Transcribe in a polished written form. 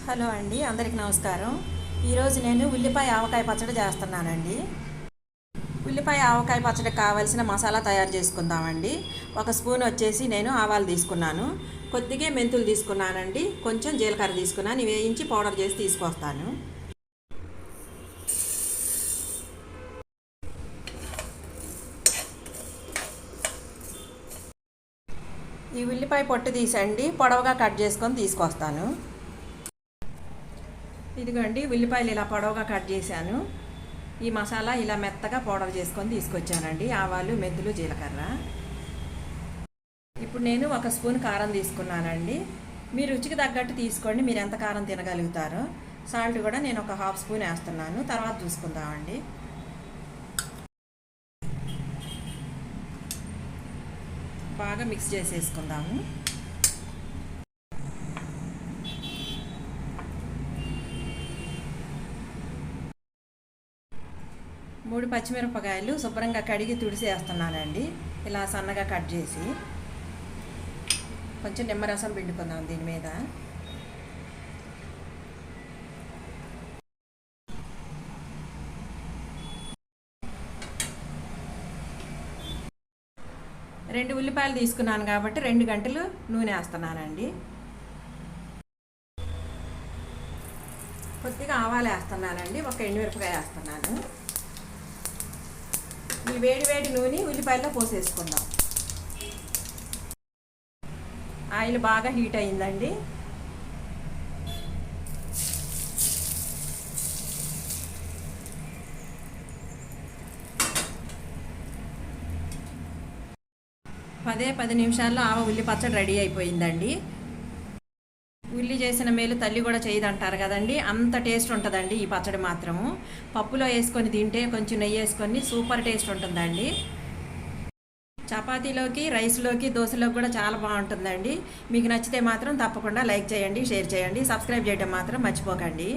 Hello అండి, అందరికి నమస్కారం. ఈరోజు నేను ఉల్లిపాయ ఆవకాయ పచ్చడి చేస్తున్నానండి. ఉల్లిపాయ ఆవకాయ పచ్చడికి కావాల్సిన మసాలా తయారు చేసుకుందామండి. ఒక స్పూన్ వచ్చేసి నేను ఆవాలు తీసుకున్నాను, కొద్దిగా మెంతులు తీసుకున్నానండి, కొంచెం జీలకర్ర తీసుకున్నాను. వేయించి పౌడర్ చేసి తీసుకొస్తాను. ఈ ఉల్లిపాయ పొట్టు తీసండి పొడవుగా కట్ చేసుకొని తీసుకొస్తాను. ఇదిగోండి, ఉల్లిపాయలు ఇలా పొడవుగా కట్ చేశాను. ఈ మసాలా ఇలా మెత్తగా పౌడర్ చేసుకొని తీసుకొచ్చానండి. ఆవాలు, మెంతులు, జీలకర్ర. ఇప్పుడు నేను ఒక స్పూన్ కారం తీసుకున్నానండి. మీ రుచికి తగ్గట్టు తీసుకోండి, మీరు ఎంత కారం తినగలుగుతారో. సాల్ట్ కూడా నేను ఒక హాఫ్ స్పూన్ వేస్తున్నాను, తర్వాత చూసుకుందామండి. బాగా మిక్స్ చేసేసుకుందాము. మూడు పచ్చిమిరపకాయలు శుభ్రంగా కడిగి తుడిసేస్తున్నానండి. ఇలా సన్నగా కట్ చేసి కొంచెం నిమ్మరసం పిండుకుందాం దీని మీద. రెండు ఉల్లిపాయలు తీసుకున్నాను కాబట్టి 2 గంటలు నూనె వేస్తున్నానండి. కొద్దిగా ఆవాలు వేస్తున్నానండి, ఒక ఎండుమిరపకాయ వేస్తున్నాను. ఈ వేడి వేడి నూనె ఉల్లిపాయల్లో పోసేసుకుందాం. ఆయిల్ బాగా హీట్ అయిందండి. పది నిమిషాల్లో ఉల్లి పచ్చడి రెడీ అయిపోయిందండి. ఉల్లి చేసిన మేలు తల్లి కూడా చేయదంటారు కదండి, అంత టేస్ట్ ఉంటుందండి ఈ పచ్చడి మాత్రము. పప్పులో వేసుకొని తింటే కొంచెం నెయ్యి వేసుకొని సూపర్ టేస్ట్ ఉంటుందండి. చపాతీలోకి, రైస్లోకి, దోశలోకి కూడా చాలా బాగుంటుందండి. మీకు నచ్చితే మాత్రం తప్పకుండా లైక్ చేయండి, షేర్ చేయండి, సబ్స్క్రైబ్ చేయడం మాత్రం మర్చిపోకండి.